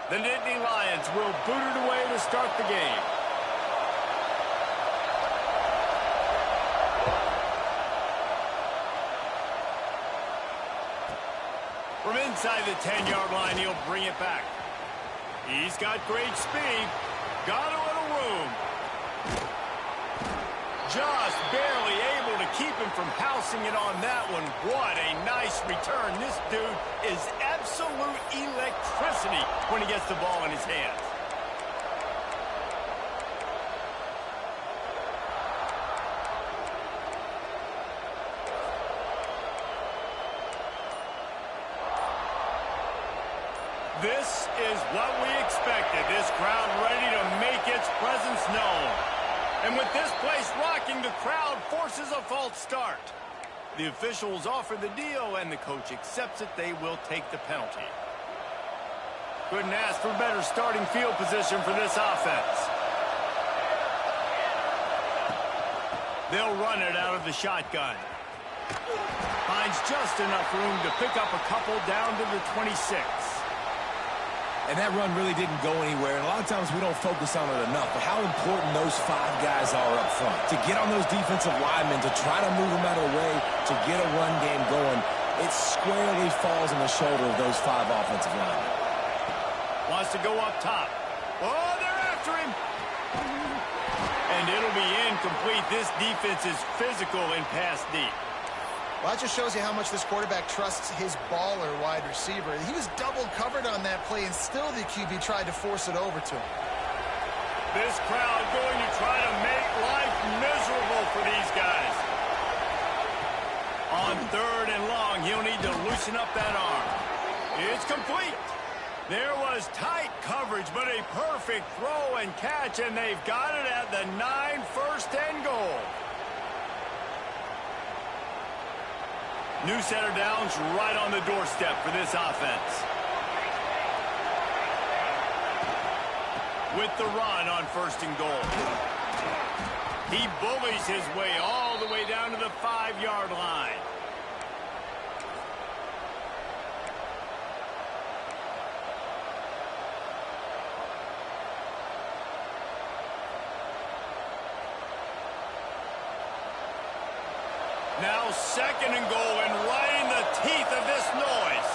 The Nittany Lions will boot it away to start the game. From inside the 10-yard line, he'll bring it back. He's got great speed. Got a little room. Just barely able to keep him from housing it on that one. What a nice return. This dude is absolute electricity when he gets the ball in his hands. This is what we expected. This crowd ready to make its presence known. And with this place rocking, the crowd forces a false start. The officials offer the deal, and the coach accepts it. They will take the penalty. Couldn't ask for better starting field position for this offense. They'll run it out of the shotgun. Finds just enough room to pick up a couple down to the 26. And that run really didn't go anywhere. And a lot of times we don't focus on it enough. But how important those 5 guys are up front. To get on those defensive linemen, to try to move them out of the way, to get a run game going, it squarely falls on the shoulder of those 5 offensive linemen. Wants to go up top. Oh, they're after him. And it'll be incomplete. This defense is physical and pass deep. Well, that just shows you how much this quarterback trusts his baller wide receiver. He was double covered on that play, and still the QB tried to force it over to him. This crowd going to try to make life miserable for these guys. On 3rd and long, he'll need to loosen up that arm. It's complete. There was tight coverage, but a perfect throw and catch, and they've got it at the 9, 1st and goal. New set of downs right on the doorstep for this offense. With the run on 1st and goal. He bullies his way all the way down to the 5-yard line. Now 2nd and goal, and right in the teeth of this noise.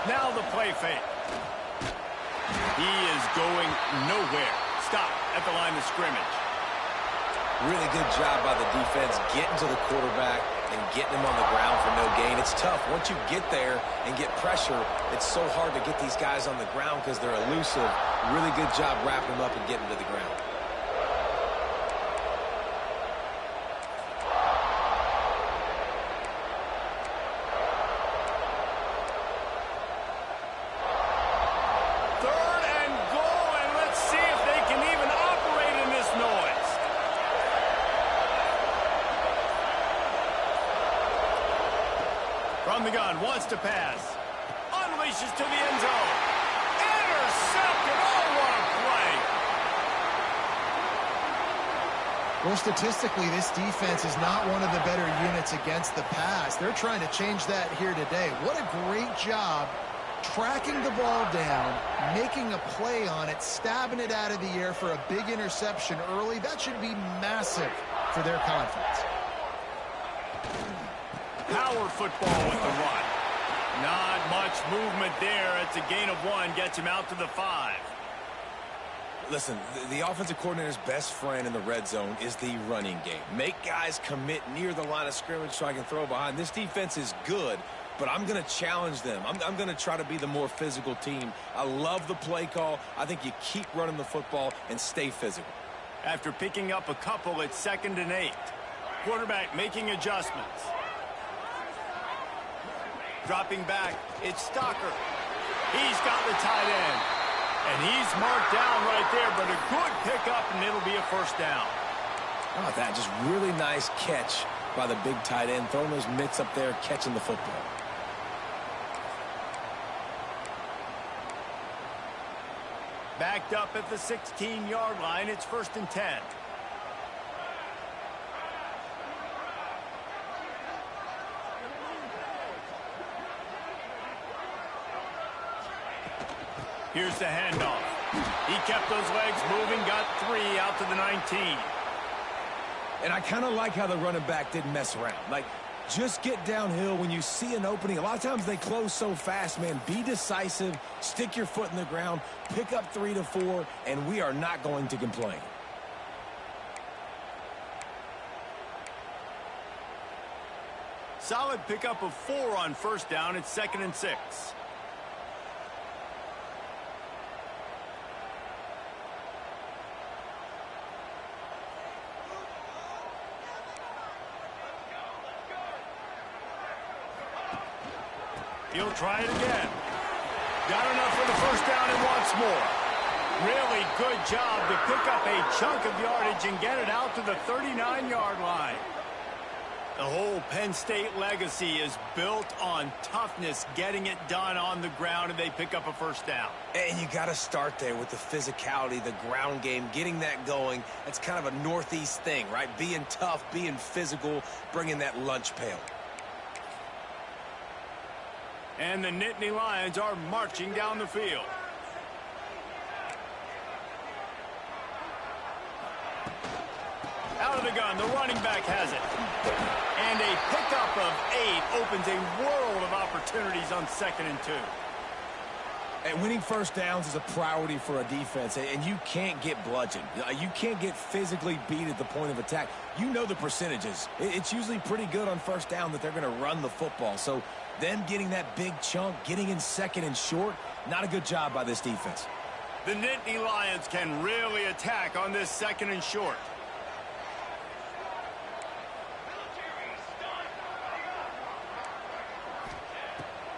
Now the play fake. He is going nowhere. Stop at the line of scrimmage. Really good job by the defense getting to the quarterback and getting him on the ground for no gain. It's tough. Once you get there and get pressure, it's so hard to get these guys on the ground because they're elusive. Really good job wrapping them up and getting to the ground. From the gun, wants to pass. Unleashes to the end zone. Intercepted. Oh, what a play. Well, statistically, this defense is not one of the better units against the pass. They're trying to change that here today. What a great job tracking the ball down, making a play on it, stabbing it out of the air for a big interception early. That should be massive for their confidence. Power football with the run. Not much movement there. It's a gain of 1. Gets him out to the 5. Listen, the offensive coordinator's best friend in the red zone is the running game. Make guys commit near the line of scrimmage so I can throw behind. This defense is good, but I'm going to challenge them. I'm going to try to be the more physical team. I love the play call. I think you keep running the football and stay physical. After picking up a couple, it's 2nd and 8. Quarterback making adjustments. Dropping back, it's Stocker. He's got the tight end. And he's marked down right there, but a good pickup, and it'll be a 1st down. How about that? Just really nice catch by the big tight end, throwing those mitts up there, catching the football. Backed up at the 16-yard line, it's 1st and 10. Here's the handoff. He kept those legs moving, got 3 out to the 19. And I kind of like how the running back didn't mess around. Like, just get downhill when you see an opening. A lot of times they close so fast, man. Be decisive, stick your foot in the ground, pick up 3 to 4, and we are not going to complain. Solid pickup of 4 on first down. It's 2nd and 6. He'll try it again. Got enough for the first down and wants more. Really good job to pick up a chunk of yardage and get it out to the 39-yard line. The whole Penn State legacy is built on toughness, getting it done on the ground, and they pick up a first down. And you got to start there with the physicality, the ground game, getting that going. That's kind of a Northeast thing, right? Being tough, being physical, bringing that lunch pail. And the Nittany Lions are marching down the field. Out of the gun, the running back has it. And a pickup of 8 opens a world of opportunities on 2nd and 2. And winning first downs is a priority for a defense, and you can't get bludgeoned. You can't get physically beat at the point of attack. You know the percentages. It's usually pretty good on first down that they're going to run the football. So them getting that big chunk, getting in 2nd and short, not a good job by this defense. The Nittany Lions can really attack on this 2nd and short.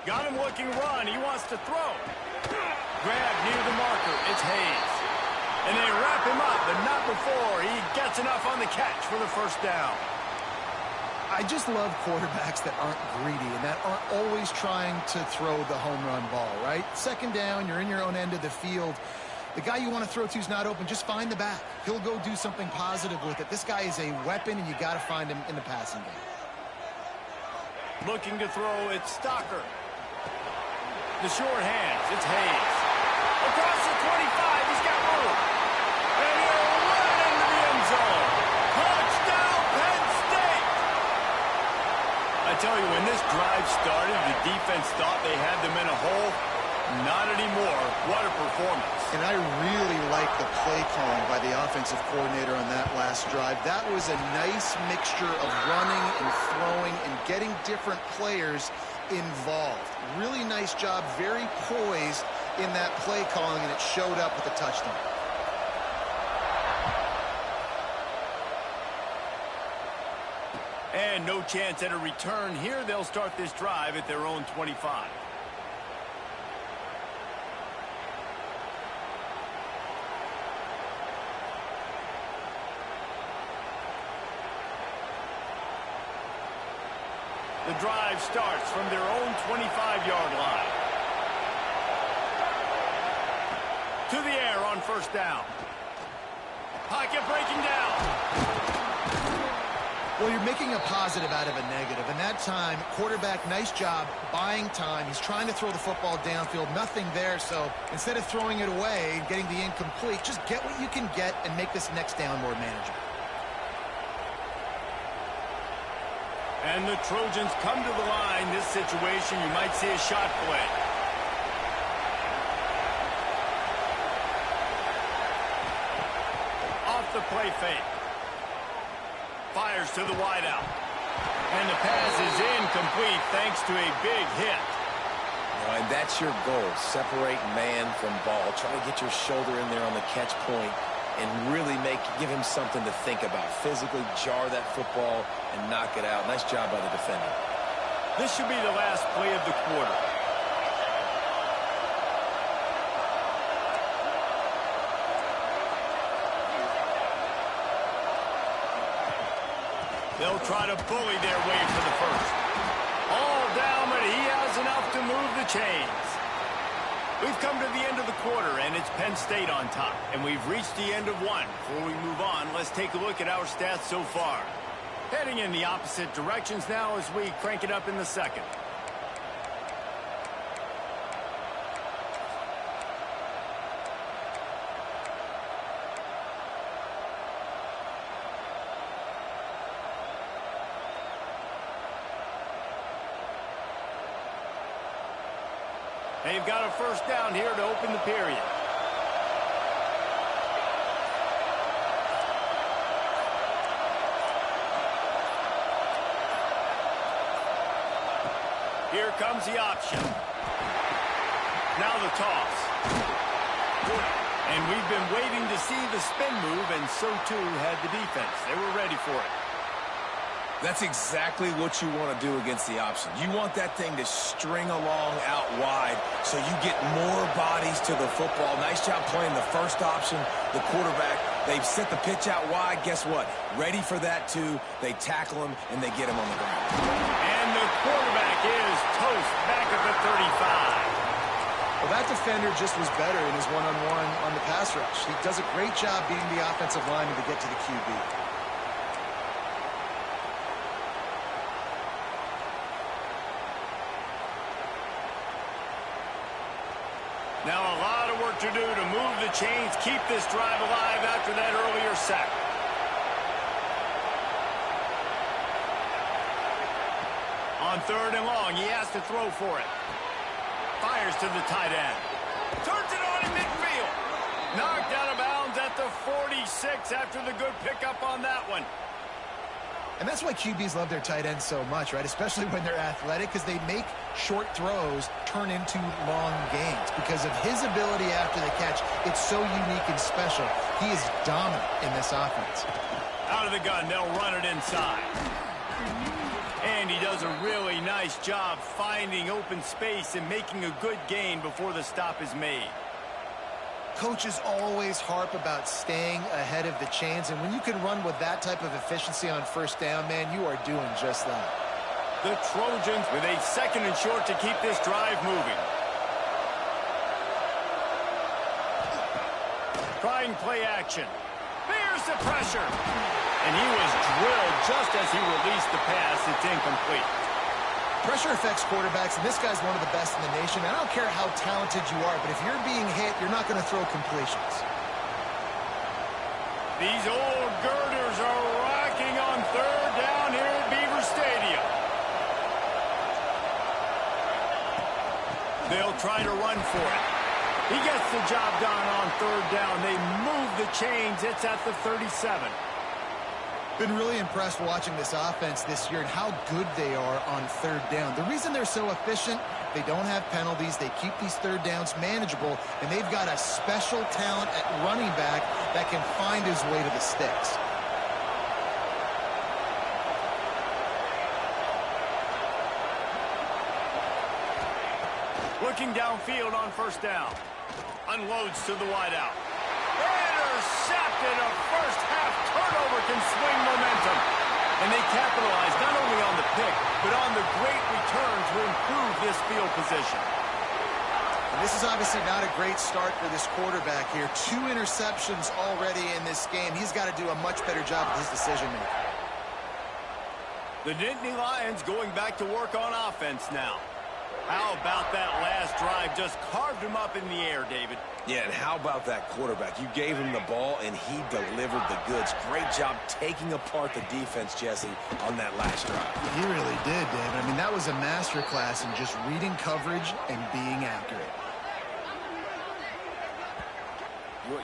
Got him looking run. He wants to throw. Grab near the marker. It's Hayes. And they wrap him up, but not before he gets enough on the catch for the first down. I just love quarterbacks that aren't greedy and that aren't always trying to throw the home run ball, right? 2nd down, you're in your own end of the field. The guy you want to throw to is not open. Just find the back. He'll go do something positive with it. This guy is a weapon, and you got to find him in the passing game. Looking to throw, it's Stocker. The short hands, it's Hayes. Across the 25, he's got room. And he'll run into the end zone. Touchdown, Penn State! I tell you, when this drive started, the defense thought they had them in a hole. Not anymore. What a performance. And I really like the play calling by the offensive coordinator on that last drive. That was a nice mixture of running and throwing and getting different players involved. Really nice job, very poised in that play calling, and it showed up with a touchdown. And no chance at a return here. They'll start this drive at their own 25. The drive starts from their own 25-yard line. To the air on first down. Pocket breaking down. Well, you're making a positive out of a negative. And that time, quarterback, nice job buying time. He's trying to throw the football downfield. Nothing there. So instead of throwing it away and getting the incomplete, just get what you can get and make this next down more manageable. And the Trojans come to the line. This situation, you might see a shot play. Off the play fake. Fires to the wideout. And the pass is incomplete thanks to a big hit. And that's your goal. Separate man from ball. Try to get your shoulder in there on the catch point and really give him something to think about. Physically jar that football and knock it out. Nice job by the defender. This should be the last play of the quarter. They'll try to bully their way for the first. All down, but he has enough to move the chains. We've come to the end of the quarter, and it's Penn State on top. And we've reached the end of one. Before we move on, let's take a look at our stats so far. Heading in the opposite directions now as we crank it up in the second. They've got a first down here to open the period. Here comes the option. Now the toss. And we've been waiting to see the spin move, and so too had the defense. They were ready for it. That's exactly what you want to do against the option. You want that thing to string along out wide so you get more bodies to the football. Nice job playing the first option, the quarterback. They've set the pitch out wide. Guess what? Ready for that, too. They tackle him, and they get him on the ground. And the quarterback is toast back at the 35. Well, that defender just was better in his one-on-one on the pass rush. He does a great job being the offensive lineman to get to the QB. Now a lot of work to do to move the chains, keep this drive alive after that earlier sack. On 3rd and long, he has to throw for it. Fires to the tight end. Turns it on in midfield. Knocked out of bounds at the 46 after the good pickup on that one. And that's why QBs love their tight ends so much, right? Especially when they're athletic, because they make short throws turn into long gains. Because of his ability after the catch, it's so unique and special. He is dominant in this offense. Out of the gun, they'll run it inside. And he does a really nice job finding open space and making a good gain before the stop is made. Coaches always harp about staying ahead of the chains, and when you can run with that type of efficiency on first down, man, you are doing just that. The Trojans with a 2nd and short to keep this drive moving. Trying play action. There's the pressure. And he was drilled just as he released the pass. It's incomplete. Pressure affects quarterbacks, and this guy's one of the best in the nation. I don't care how talented you are, but if you're being hit, you're not going to throw completions. These old girders are rocking on 3rd down here at Beaver Stadium. They'll try to run for it. He gets the job done on 3rd down. They move the chains. It's at the 37. Been really impressed watching this offense this year and how good they are on 3rd down. The reason they're so efficient, they don't have penalties. They keep these 3rd downs manageable, and they've got a special talent at running back that can find his way to the sticks. Looking downfield on 1st down. Unloads to the wideout. Intercepted. A first-half turnover can swing momentum. And they capitalize not only on the pick, but on the great return to improve this field position. And this is obviously not a great start for this quarterback here. 2 interceptions already in this game. He's got to do a much better job with his decision-making. The Nittany Lions going back to work on offense now. How about that last drive? Just carved him up in the air, David. Yeah, and how about that quarterback? You gave him the ball, and he delivered the goods. Great job taking apart the defense, Jesse, on that last drive. He really did, David. I mean, that was a masterclass in just reading coverage and being accurate.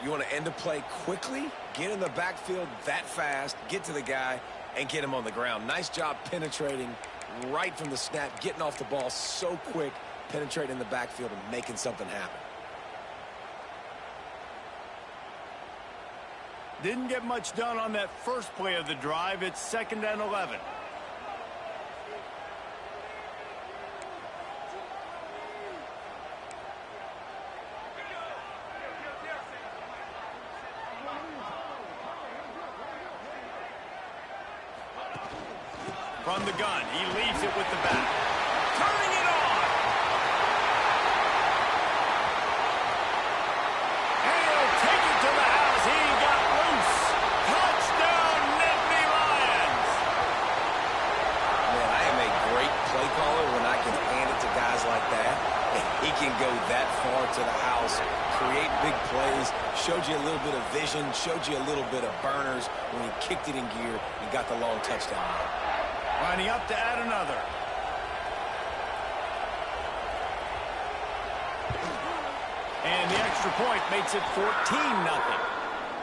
You want to end a play quickly, get in the backfield that fast, get to the guy, and get him on the ground. Nice job penetrating right from the snap, getting off the ball so quick, penetrating the backfield and making something happen. Didn't get much done on that first play of the drive. It's 2nd and 11. From the gun, he leaves it with the back. Turning it on! And he'll take it to the house. He got loose. Touchdown, Nittany Lions! Man, I am a great play caller when I can hand it to guys like that. And he can go that far to the house, create big plays, showed you a little bit of vision, showed you a little bit of burners when he kicked it in gear and got the long touchdown. Lining up to add another. And the extra point makes it 14-0.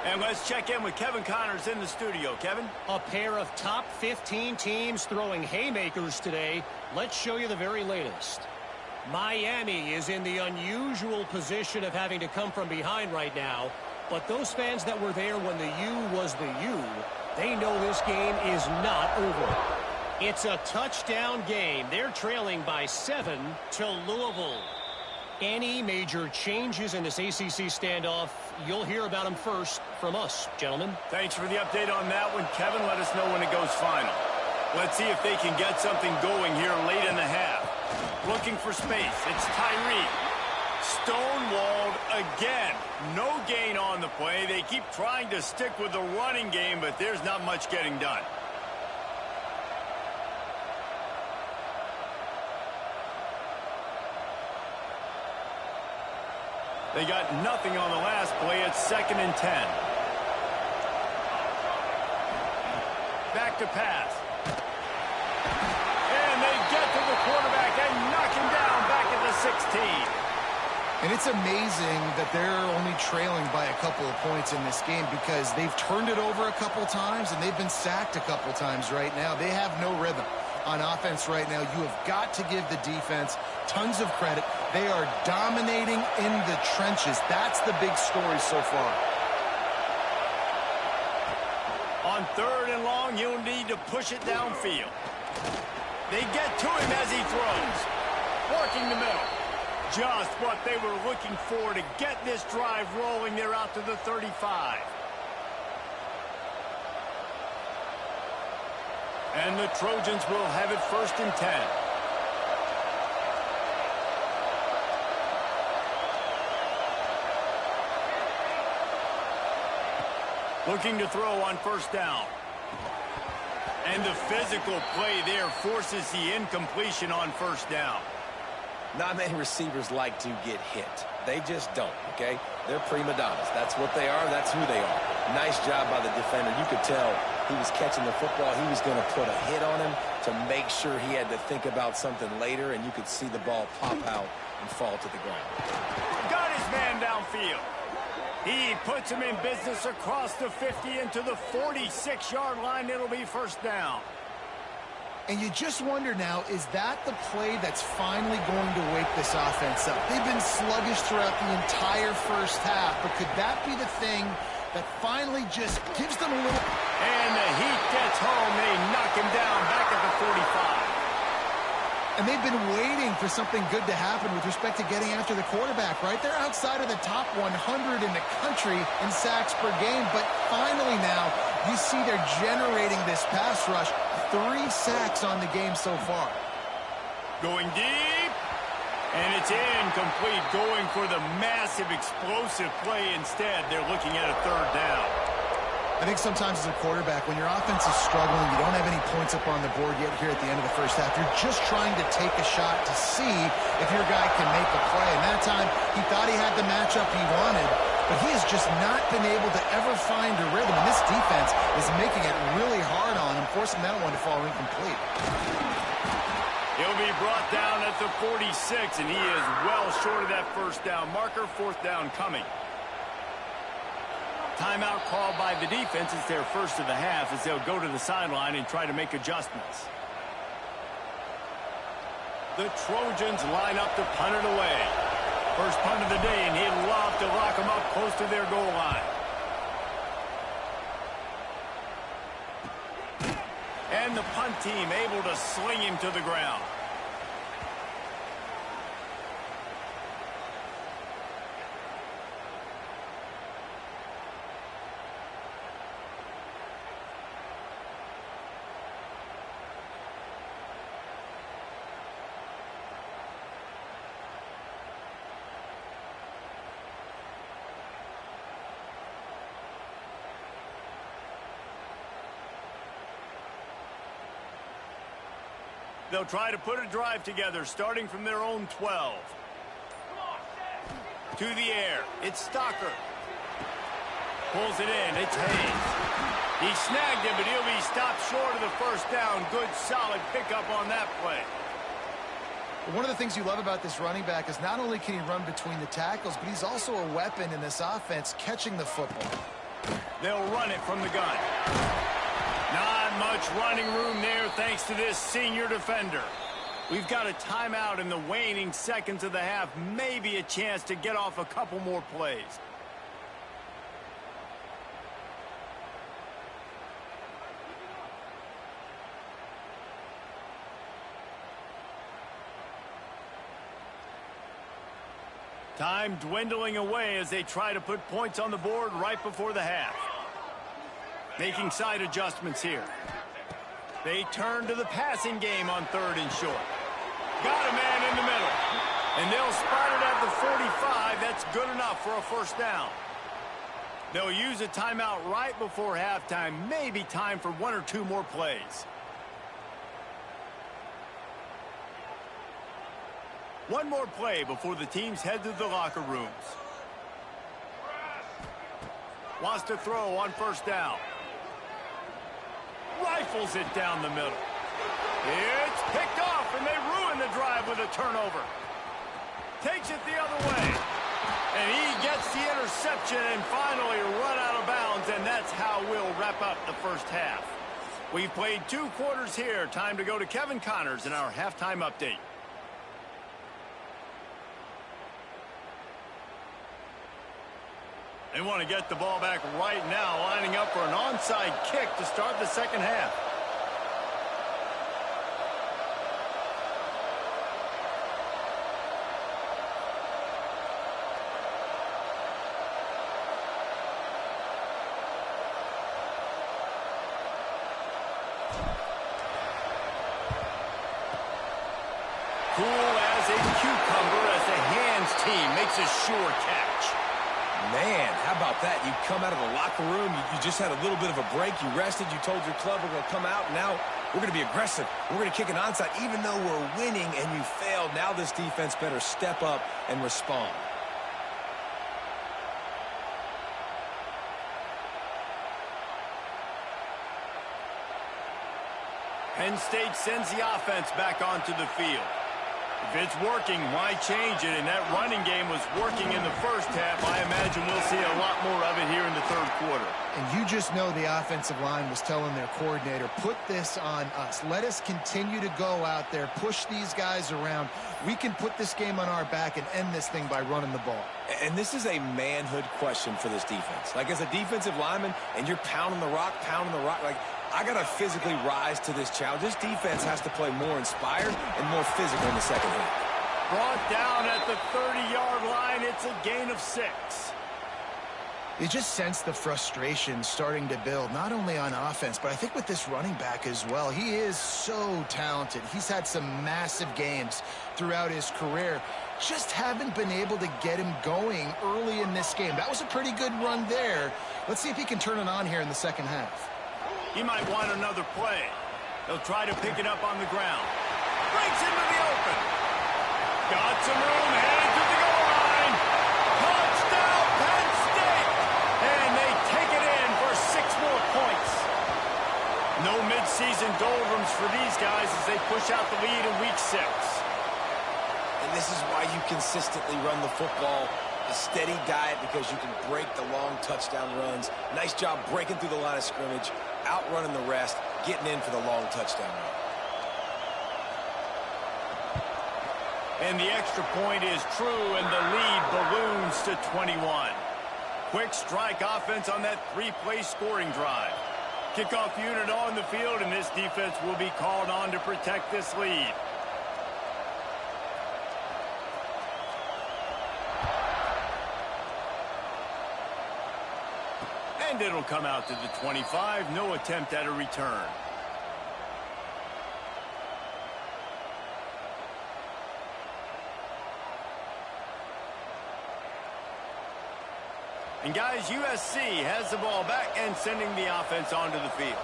And let's check in with Kevin Connors in the studio. Kevin? A pair of top 15 teams throwing haymakers today. Let's show you the very latest. Miami is in the unusual position of having to come from behind right now. But those fans that were there when the U was the U, they know this game is not over. It's a touchdown game. They're trailing by 7 to Louisville. Any major changes in this ACC standoff, you'll hear about them first from us, gentlemen. Thanks for the update on that one, Kevin. Let us know when it goes final. Let's see if they can get something going here late in the half. Looking for space. It's Tyree. Stonewalled again. No gain on the play. They keep trying to stick with the running game, but there's not much getting done. They got nothing on the last play. It's 2nd and 10. Back to pass. And they get to the quarterback and knock him down back at the 16. And it's amazing that they're only trailing by a couple of points in this game because they've turned it over a couple times and they've been sacked a couple times right now. They have no rhythm on offense right now. You have got to give the defense tons of credit. They are dominating in the trenches. That's the big story so far. On 3rd and long, you'll need to push it downfield. They get to him as he throws. Working the middle. Just what they were looking for to get this drive rolling. They're out to the 35. And the Trojans will have it 1st and 10. Looking to throw on 1st down. And the physical play there forces the incompletion on 1st down. Not many receivers like to get hit. They just don't, okay? They're prima donnas. That's what they are. That's who they are. Nice job by the defender. You could tell he was catching the football. He was going to put a hit on him to make sure he had to think about something later, and you could see the ball pop out and fall to the ground. Got his man downfield. He puts him in business across the 50 into the 46-yard line. It'll be 1st down. And you just wonder now, is that the play that's finally going to wake this offense up? They've been sluggish throughout the entire 1st half, but could that be the thing that finally just gives them a little... And the heat gets home. They knock him down back at the 45. And they've been waiting for something good to happen with respect to getting after the quarterback, right? They're outside of the top 100 in the country in sacks per game, but finally now you see they're generating this pass rush. 3 sacks on the game so far. Going deep. And it's incomplete. Going for the massive explosive play instead. They're looking at a 3rd down. I think sometimes as a quarterback, when your offense is struggling, you don't have any points up on the board yet here at the end of the 1st half. You're just trying to take a shot to see if your guy can make a play. And that time, he thought he had the matchup he wanted, but he has just not been able to ever find a rhythm. And this defense is making it really hard on him, forcing that one to fall incomplete. He'll be brought down at the 46, and he is well short of that 1st down marker. 4th down coming. Timeout called by the defense. It's their 1st of the half as they'll go to the sideline and try to make adjustments. The Trojans line up to punt it away. First punt of the day, and he'd love to lock them up close to their goal line. And the punt team able to sling him to the ground. They'll try to put a drive together, starting from their own 12. To the air, it's Stocker. Pulls it in, it's Hayes. He snagged him, but he'll be stopped short of the 1st down. Good, solid pickup on that play. One of the things you love about this running back is not only can he run between the tackles, but he's also a weapon in this offense catching the football. They'll run it from the gun. Not much running room there thanks to this senior defender. We've got a timeout in the waning seconds of the half. Maybe a chance to get off a couple more plays. Time dwindling away as they try to put points on the board right before the half. Making side adjustments here. They turn to the passing game on 3rd and short. Got a man in the middle. And they'll spot it at the 45. That's good enough for a first down. They'll use a timeout right before halftime. Maybe time for 1 or 2 more plays. One more play before the teams head to the locker rooms. Wants to throw on 1st down. Rifles it down the middle. It's picked off, and they ruin the drive with a turnover. Takes it the other way. And he gets the interception and finally run out of bounds, and that's how we'll wrap up the first half. We've played 2 quarters here. Time to go to Kevin Connors in our halftime update. They want to get the ball back right now, lining up for an onside kick to start the second half. Cool as a cucumber as the hands team makes a sure catch. Man, how about that? You come out of the locker room, you just had a little bit of a break, you rested, you told your club we're going to come out, and now we're going to be aggressive. We're going to kick an onside, even though we're winning and you failed. Now this defense better step up and respond. Penn State sends the offense back onto the field. If it's working, why change it? And that running game was working in the first half. I imagine we'll see a lot more of it here in the 3rd quarter. And you just know the offensive line was telling their coordinator, put this on us. Let us continue to go out there, push these guys around. We can put this game on our back and end this thing by running the ball. And this is a manhood question for this defense. Like, as a defensive lineman, and you're pounding the rock, like, I got to physically rise to this challenge. This defense has to play more inspired and more physical in the second half. Brought down at the 30-yard line. It's a gain of 6. You just sense the frustration starting to build, not only on offense, but I think with this running back as well. He is so talented. He's had some massive games throughout his career. Just haven't been able to get him going early in this game. That was a pretty good run there. Let's see if he can turn it on here in the second half. He might want another play. They'll try to pick it up on the ground. Breaks into the open. Got some room, headed to the goal line. Touchdown, Penn State! And they take it in for 6 more points. No midseason doldrums for these guys as they push out the lead in Week 6. And this is why you consistently run the football. A steady diet because you can break the long touchdown runs. Nice job breaking through the line of scrimmage, outrunning the rest, getting in for the long touchdown run. And the extra point is true, and the lead balloons to 21. Quick strike offense on that 3-play scoring drive. Kickoff unit on the field, and this defense will be called on to protect this lead. And it'll come out to the 25. No attempt at a return. And guys, USC has the ball back and sending the offense onto the field.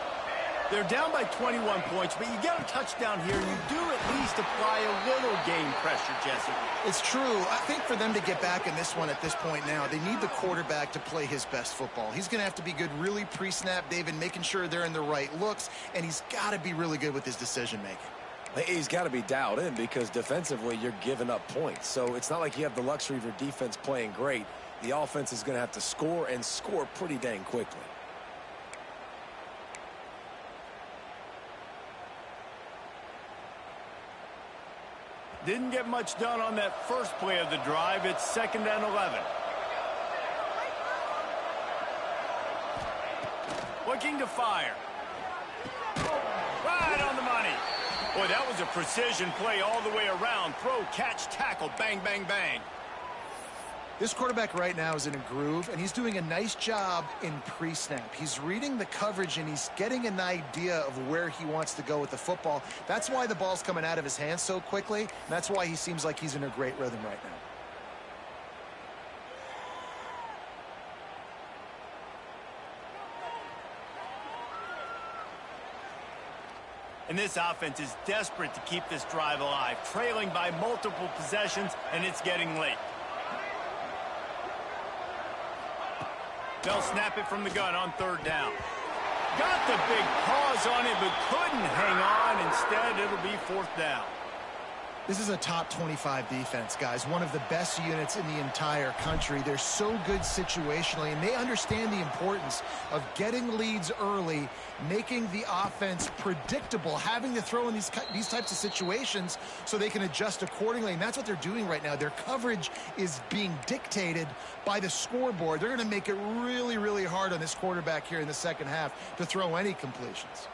They're down by 21 points, but you get a touchdown here, and you do at least apply a little game pressure, Jesse. It's true. I think for them to get back in this one at this point now, they need the quarterback to play his best football. He's going to have to be good really pre-snap, David, making sure they're in the right looks, and he's got to be really good with his decision-making. He's got to be dialed in because defensively you're giving up points. So it's not like you have the luxury of your defense playing great. The offense is going to have to score and score pretty dang quickly. Didn't get much done on that first play of the drive. It's 2nd and 11. Looking to fire. Right on the money. Boy, that was a precision play all the way around. Throw, catch, tackle, bang, bang, bang. This quarterback right now is in a groove, and he's doing a nice job in pre-snap. He's reading the coverage, and he's getting an idea of where he wants to go with the football. That's why the ball's coming out of his hands so quickly, and that's why he seems like he's in a great rhythm right now. And this offense is desperate to keep this drive alive, trailing by multiple possessions, and it's getting late. They'll snap it from the gun on 3rd down. Got the big pause on it, but couldn't hang on. Instead, it'll be 4th down. This is a top 25 defense, guys. One of the best units in the entire country. They're so good situationally, and they understand the importance of getting leads early, making the offense predictable, having to throw in these types of situations so they can adjust accordingly. And that's what they're doing right now. Their coverage is being dictated by the scoreboard. They're going to make it really, really hard on this quarterback here in the second half to throw any completions.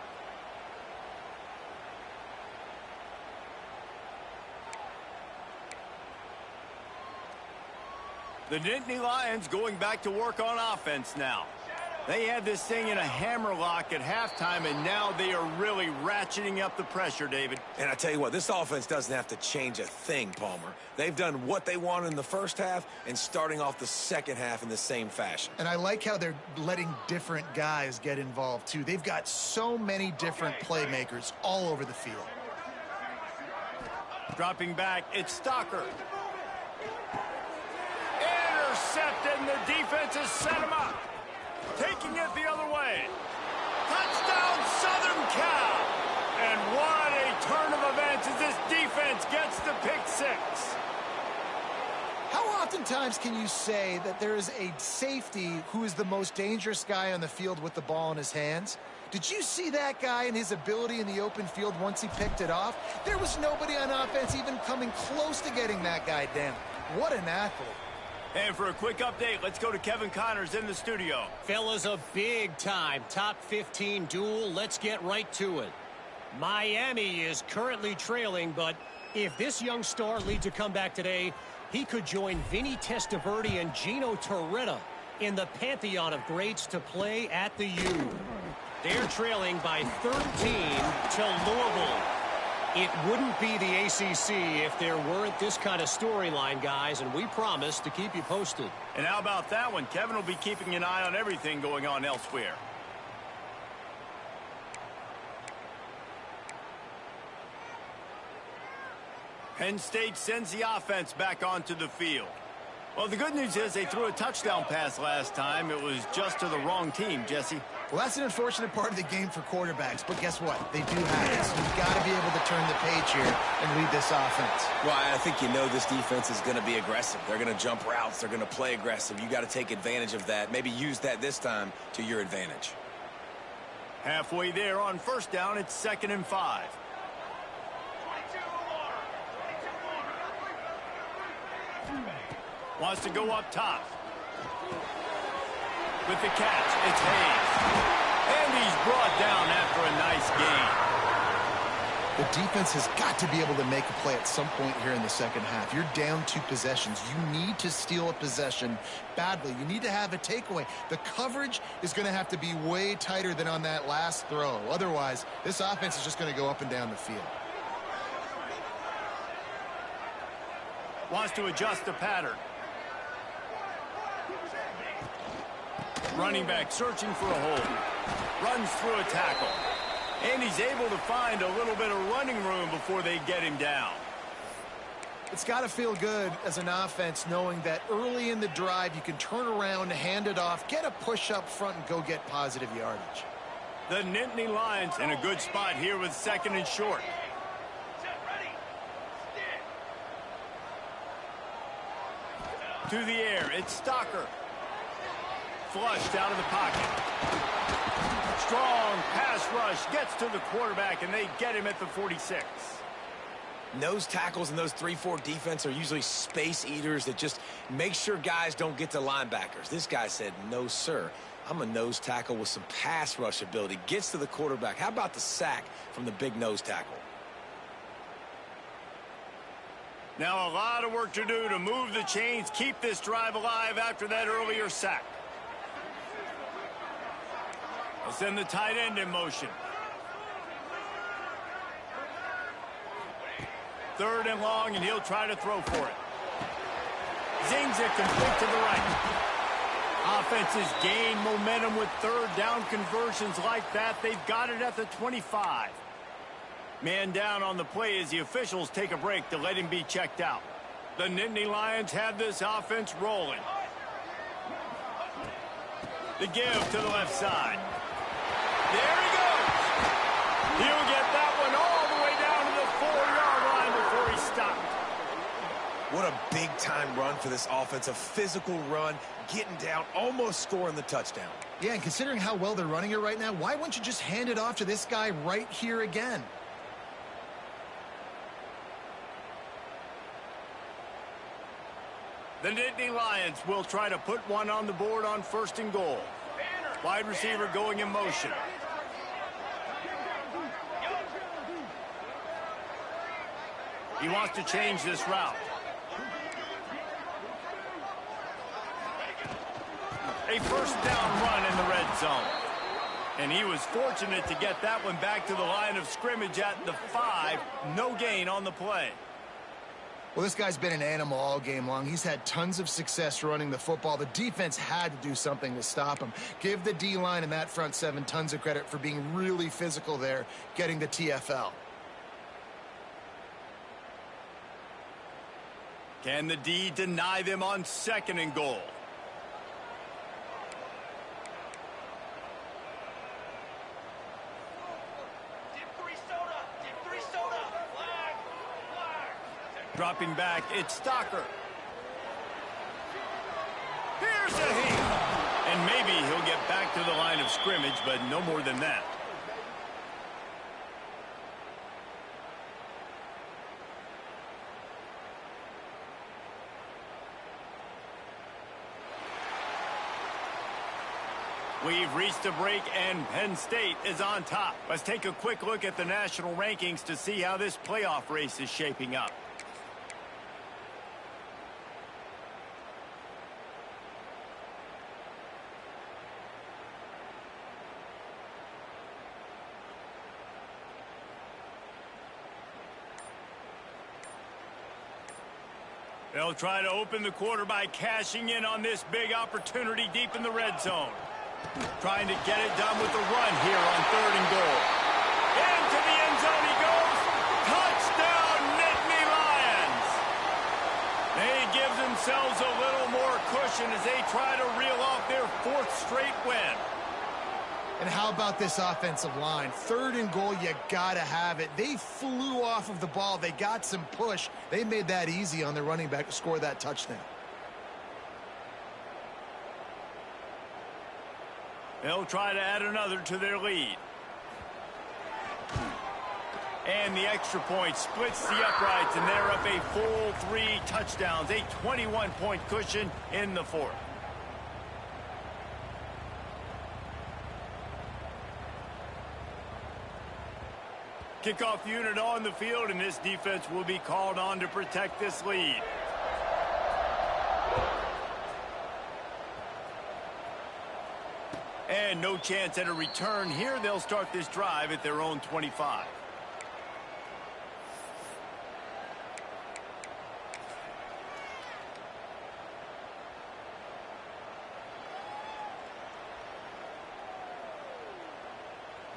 The Nittany Lions going back to work on offense now. They had this thing in a hammerlock at halftime, and now they are really ratcheting up the pressure, David. And I tell you what, this offense doesn't have to change a thing, Palmer. They've done what they wanted in the first half and starting off the second half in the same fashion. And I like how they're letting different guys get involved, too. They've got so many different playmakers all over the field. Dropping back, it's Stocker. Intercepted, and the defense has set him up. Taking it the other way. Touchdown, Southern Cal. And what a turn of events as this defense gets the pick 6. How oftentimes can you say that there is a safety who is the most dangerous guy on the field with the ball in his hands? Did you see that guy and his ability in the open field once he picked it off? There was nobody on offense even coming close to getting that guy down. What an athlete. And for a quick update, let's go to Kevin Connors in the studio. Fellas, a big-time top 15 duel. Let's get right to it. Miami is currently trailing, but if this young star leads a comeback today, he could join Vinny Testaverde and Gino Torretta in the pantheon of greats to play at the U. They're trailing by 13 to Louisville. It wouldn't be the ACC if there weren't this kind of storyline, guys, and we promise to keep you posted. And how about that one? Kevin will be keeping an eye on everything going on elsewhere. Penn State sends the offense back onto the field. Well, the good news is they threw a touchdown pass last time. It was just to the wrong team, Jesse. Well, that's an unfortunate part of the game for quarterbacks, but guess what? They do have it. So you've got to be able to turn the page here and lead this offense. Well, I think you know this defense is going to be aggressive. They're going to jump routes. They're going to play aggressive. You got to take advantage of that. Maybe use that this time to your advantage. Halfway there on 1st down, it's 2nd and 5. Wants to go up top. With the catch, it's Hayes. And he's brought down after a nice gain. The defense has got to be able to make a play at some point here in the second half. You're down 2 possessions. You need to steal a possession badly. You need to have a takeaway. The coverage is going to have to be way tighter than on that last throw. Otherwise, this offense is just going to go up and down the field. Wants to adjust the pattern. Running back searching for a hole. Runs through a tackle. And he's able to find a little bit of running room before they get him down. It's got to feel good as an offense knowing that early in the drive you can turn around, hand it off, get a push up front, and go get positive yardage. The Nittany Lions in a good spot here with 2nd and short. To the air, it's Stocker. Flushed out of the pocket. Strong pass rush gets to the quarterback, and they get him at the 46. Nose tackles in those 3-4 defense are usually space eaters that just make sure guys don't get to linebackers. This guy said, no, sir. I'm a nose tackle with some pass rush ability. Gets to the quarterback. How about the sack from the big nose tackle? Now a lot of work to do to move the chains, keep this drive alive after that earlier sack. They'll send the tight end in motion. 3rd and long, and he'll try to throw for it. Zings it complete to the right. Offenses gain momentum with 3rd down conversions like that. They've got it at the 25. Man down on the play as the officials take a break to let him be checked out. The Nittany Lions have this offense rolling. The give to the left side. There he goes. He'll get that one all the way down to the 4-yard line before he stopped. What a big-time run for this offense. A physical run, getting down, almost scoring the touchdown. Yeah, and considering how well they're running it right now, why wouldn't you just hand it off to this guy right here again? The Nittany Lions will try to put one on the board on 1st and goal. Wide receiver going in motion. He wants to change this route. A 1st down run in the red zone. And he was fortunate to get that one back to the line of scrimmage at the 5. No gain on the play. Well, this guy's been an animal all game long. He's had tons of success running the football. The defense had to do something to stop him. Give the D-line and that front 7 tons of credit for being really physical there, getting the TFL. Can the D deny them on 2nd and goal? Dropping back, it's Stocker. Here's a hit. And maybe he'll get back to the line of scrimmage, but no more than that. We've reached a break, and Penn State is on top. Let's take a quick look at the national rankings to see how this playoff race is shaping up. They'll try to open the quarter by cashing in on this big opportunity deep in the red zone. Trying to get it done with the run here on 3rd and goal. Into the end zone he goes. Touchdown, Nittany Lions. They give themselves a little more cushion as they try to reel off their 4th straight win. And how about this offensive line? 3rd and goal, you gotta have it. They flew off of the ball. They got some push. They made that easy on their running back to score that touchdown. They'll try to add another to their lead. And the extra point splits the uprights, and they're up a full 3 touchdowns. A 21-point cushion in the 4th. Kickoff unit on the field, and this defense will be called on to protect this lead. And no chance at a return here. They'll start this drive at their own 25.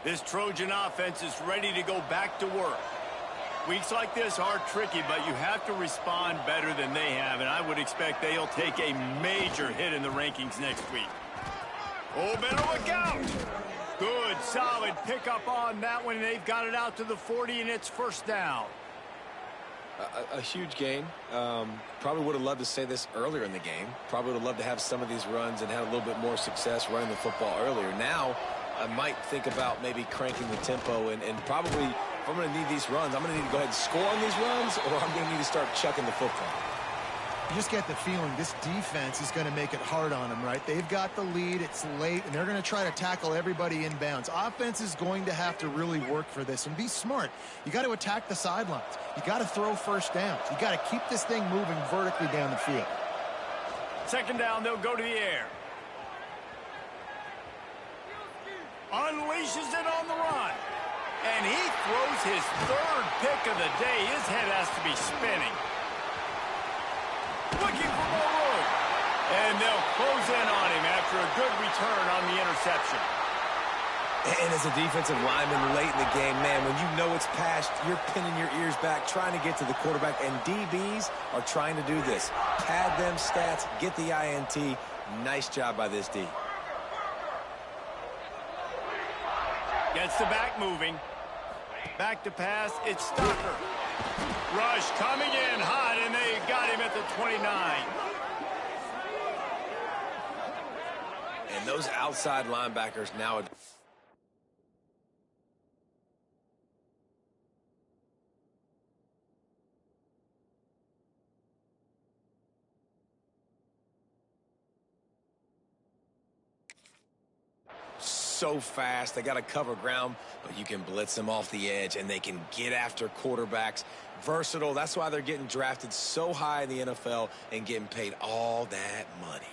This Trojan offense is ready to go back to work. Weeks like this are tricky, but you have to respond better than they have, and I would expect they'll take a major hit in the rankings next week. Oh, better look out. Good, solid pickup on that one. They've got it out to the 40, and it's 1st down. A huge gain. Probably would have loved to say this earlier in the game. Probably would have loved to have some of these runs and had a little bit more success running the football earlier. Now, I might think about maybe cranking the tempo and probably, if I'm going to need these runs, I'm going to need to go ahead and score on these runs, or I'm going to need to start chucking the football. You just get the feeling this defense is going to make it hard on them, right? They've got the lead, it's late, and they're going to try to tackle everybody inbounds. Offense is going to have to really work for this and be smart. You got to attack the sidelines. You got to throw first downs. You got to keep this thing moving vertically down the field. Second down, they'll go to the air. Unleashes it on the run. And he throws his third pick of the day. His head has to be spinning. Looking for more room. And they'll close in on him after a good return on the interception. And as a defensive lineman late in the game, man, when you know it's passed, you're pinning your ears back, trying to get to the quarterback, and DBs are trying to do this. Pad them stats, get the INT. Nice job by this D. Gets the back moving. Back to pass, it's Stocker. Rush coming in hot, and they got him at the 29. And those outside linebackers now... so fast. They got to cover ground, but you can blitz them off the edge, and they can get after quarterbacks. Versatile. That's why they're getting drafted so high in the NFL and getting paid all that money.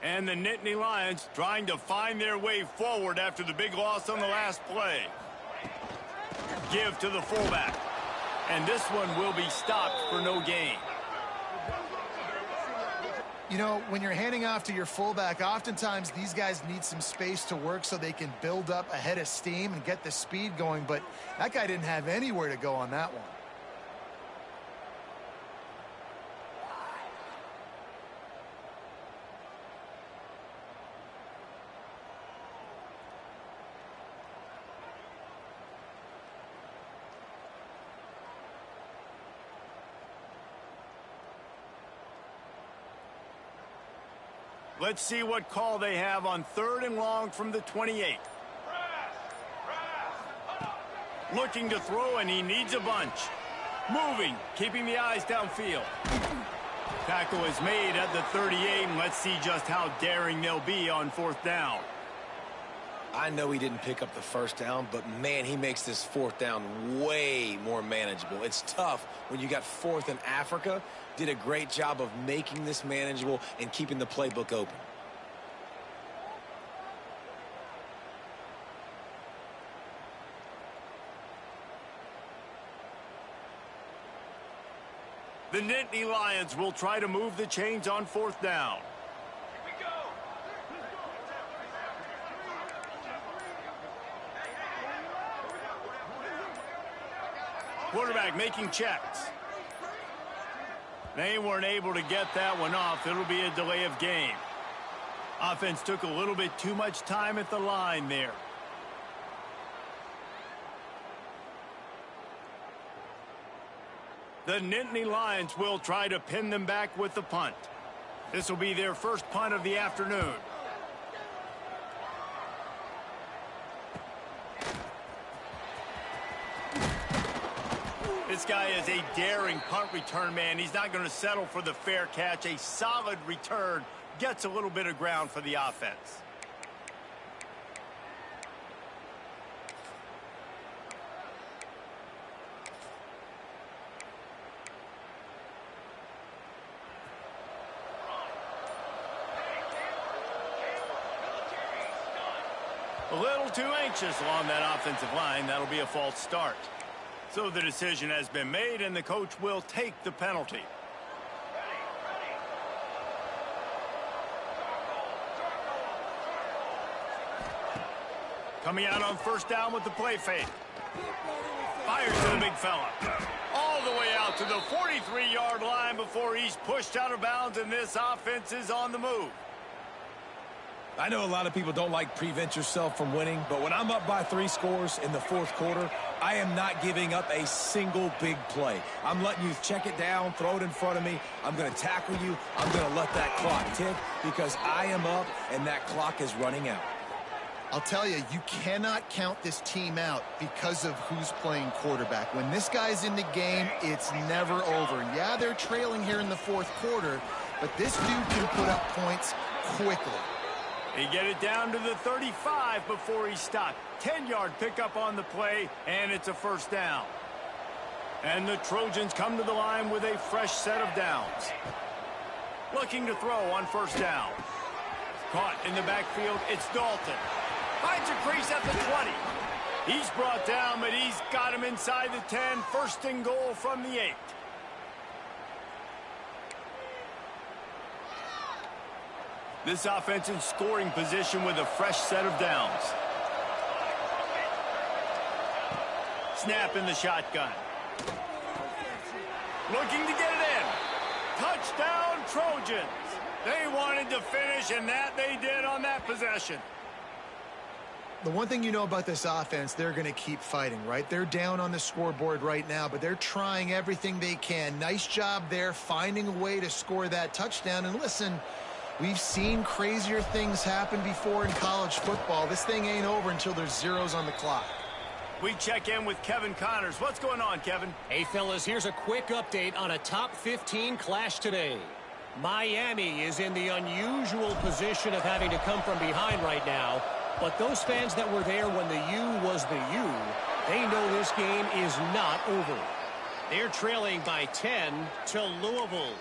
And the Nittany Lions trying to find their way forward after the big loss on the last play. Give to the fullback. And this one will be stopped for no gain. You know, when you're handing off to your fullback, oftentimes these guys need some space to work so they can build up a head of steam and get the speed going, but that guy didn't have anywhere to go on that one. Let's see what call they have on 3rd and long from the 28. Looking to throw, and he needs a bunch. Moving, keeping the eyes downfield. Tackle is made at the 38, and let's see just how daring they'll be on 4th down. I know he didn't pick up the first down, but, man, he makes this 4th down way more manageable. It's tough when you got 4th in Africa. Did a great job of making this manageable and keeping the playbook open. The Nittany Lions will try to move the chains on 4th down. Quarterback making checks. They weren't able to get that one off. It'll be a delay of game. Offense took a little bit too much time at the line there. The Nittany Lions will try to pin them back with the punt. This will be their first punt of the afternoon. This guy is a daring punt return man. He's not going to settle for the fair catch. A solid return gets a little bit of ground for the offense. A little too anxious along that offensive line. That'll be a false start. So the decision has been made, and the coach will take the penalty. Coming out on 1st down with the play fake. Fires to the big fella. All the way out to the 43-yard line before he's pushed out of bounds, and this offense is on the move. I know a lot of people don't like prevent yourself from winning, but when I'm up by 3 scores in the fourth quarter, I am not giving up a single big play. I'm letting you check it down, throw it in front of me. I'm going to tackle you. I'm going to let that clock tick because I am up and that clock is running out. I'll tell you, you cannot count this team out because of who's playing quarterback. When this guy's in the game, it's never over. Yeah, they're trailing here in the fourth quarter, but this dude can put up points quickly. He get it down to the 35 before he stopped. 10-yard pickup on the play, and it's a first down. And the Trojans come to the line with a fresh set of downs. Looking to throw on first down. Caught in the backfield, it's Dalton. Finds a crease at the 20. He's brought down, but he's got him inside the 10. First and goal from the 8. This offense in scoring position with a fresh set of downs. Snap in the shotgun. Looking to get it in. Touchdown, Trojans. They wanted to finish, and that they did on that possession. The one thing you know about this offense, they're going to keep fighting, right? They're down on the scoreboard right now, but they're trying everything they can. Nice job there, finding a way to score that touchdown. And listen, we've seen crazier things happen before in college football. This thing ain't over until there's zeros on the clock. We check in with Kevin Connors. What's going on, Kevin? Hey, fellas, here's a quick update on a top 15 clash today. Miami is in the unusual position of having to come from behind right now. But those fans that were there when the U was the U, they know this game is not over. They're trailing by 10 to Louisville.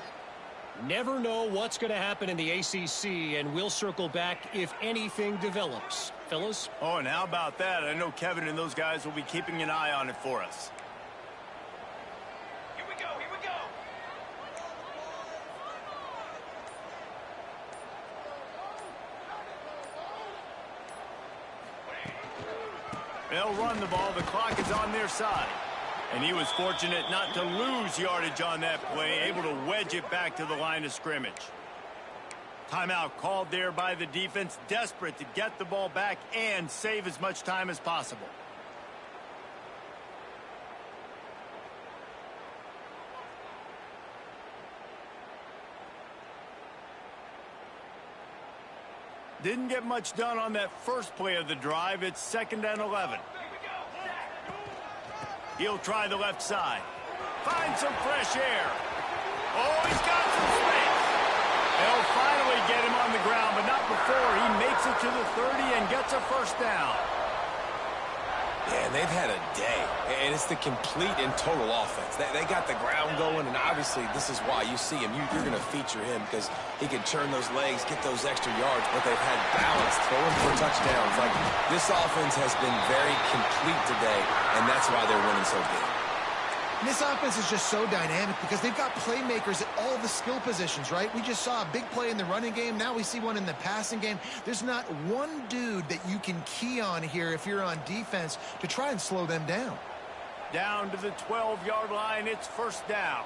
Never know what's going to happen in the ACC, and we'll circle back if anything develops. Fellas? Oh, and how about that? I know Kevin and those guys will be keeping an eye on it for us. Here we go, here we go. They'll run the ball. The clock is on their side. And he was fortunate not to lose yardage on that play, able to wedge it back to the line of scrimmage. Timeout called there by the defense, desperate to get the ball back and save as much time as possible. Didn't get much done on that first play of the drive. It's 2nd and 11. He'll try the left side. Find some fresh air. Oh, he's got some space. They'll finally get him on the ground, but not before he makes it to the 30 and gets a first down. Yeah, and they've had a day, and it's the complete and total offense. They got the ground going, and obviously this is why you see him. You're going to feature him because he can churn those legs, get those extra yards, but they've had balance, throwing for touchdowns. Like, this offense has been very complete today, and that's why they're winning so big. And this offense is just so dynamic because they've got playmakers at all the skill positions, right? We just saw a big play in the running game. Now we see one in the passing game. There's not one dude that you can key on here if you're on defense to try and slow them down. Down to the 12-yard line. It's first down.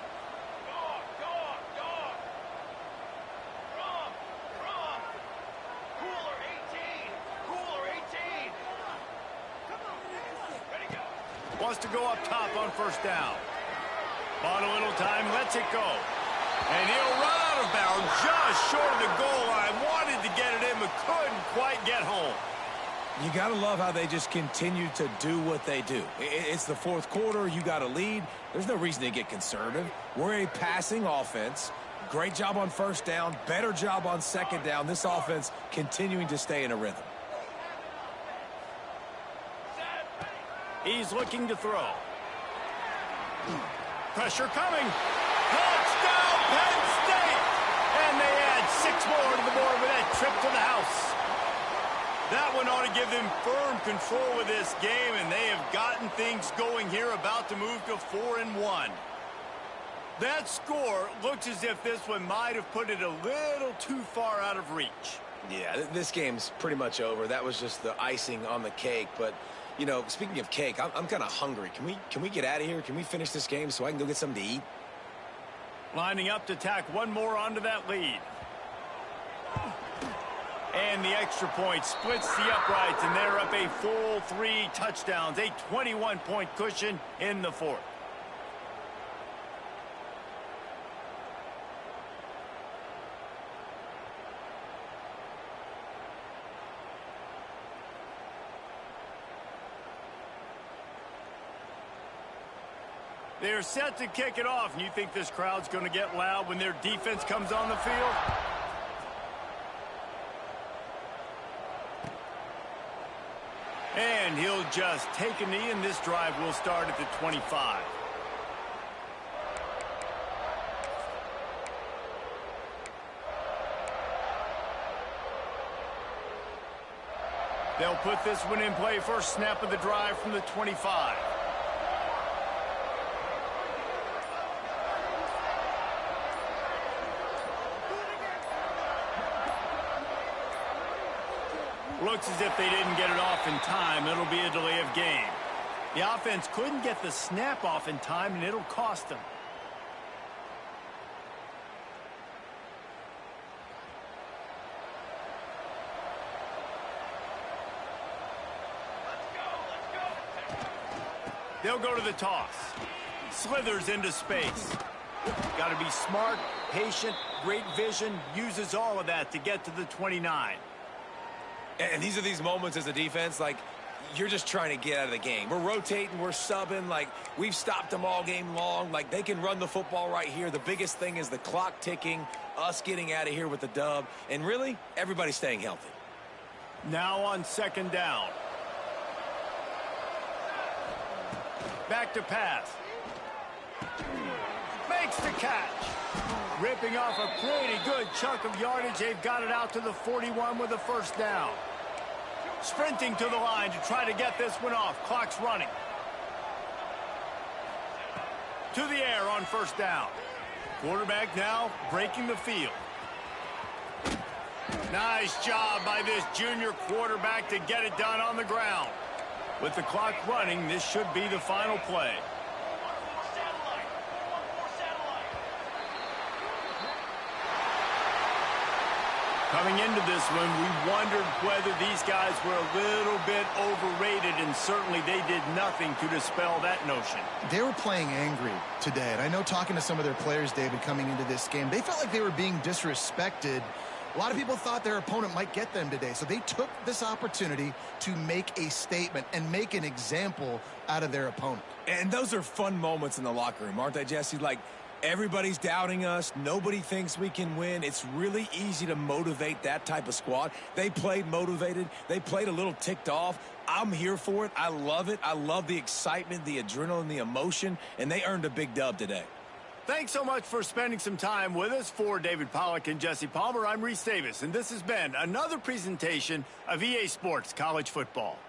Wants to go up top on first down. Bought a little time, lets it go. And he'll run out of bounds just short of the goal line. Wanted to get it in, but couldn't quite get home. You got to love how they just continue to do what they do. It's the fourth quarter. You got a lead. There's no reason to get conservative. We're a passing offense. Great job on first down. Better job on second down. This offense continuing to stay in a rhythm. He's looking to throw. Pressure coming. Touchdown, Penn State! And they add 6 more to the board with that trip to the house. That one ought to give them firm control of this game, and they have gotten things going here, about to move to 4-1. That score looks as if this one might have put it a little too far out of reach. Yeah, this game's pretty much over. That was just the icing on the cake, but you know, speaking of cake, I'm kind of hungry. Can we get out of here? Can we finish this game so I can go get something to eat? Lining up to tack one more onto that lead. And the extra point splits the uprights, and they're up a full 3 touchdowns, a 21-point cushion in the fourth. They're set to kick it off, and you think this crowd's going to get loud when their defense comes on the field? And he'll just take a knee, and this drive will start at the 25. They'll put this one in play first snap of the drive from the 25. Looks as if they didn't get it off in time. It'll be a delay of game. The offense couldn't get the snap off in time, and it'll cost them. They'll go to the toss. Slithers into space. Got to be smart, patient, great vision. Uses all of that to get to the 29. And these are these moments as a defense, like, you're just trying to get out of the game. We're rotating, we're subbing, like, we've stopped them all game long. Like, they can run the football right here. The biggest thing is the clock ticking, us getting out of here with the dub, and really, everybody staying healthy. Now on second down. Back to pass. Makes the catch. Ripping off a pretty good chunk of yardage. They've got it out to the 41 with a first down. Sprinting to the line to try to get this one off. Clock's running. To the air on first down. Quarterback now breaking the field. Nice job by this junior quarterback to get it done on the ground. With the clock running, this should be the final play. Coming into this one, we wondered whether these guys were a little bit overrated, and certainly they did nothing to dispel that notion. They were playing angry today, and I know talking to some of their players, David, coming into this game, they felt like they were being disrespected. A lot of people thought their opponent might get them today, so they took this opportunity to make a statement and make an example out of their opponent. And those are fun moments in the locker room, aren't they, Jesse? Like, everybody's doubting us. Nobody thinks we can win. It's really easy to motivate that type of squad. They played motivated. They played a little ticked off. I'm here for it. I love it. I love the excitement, the adrenaline, the emotion, and they earned a big dub today. Thanks so much for spending some time with us. For David Pollack and Jesse Palmer, I'm Reese Davis, and this has been another presentation of EA Sports College Football.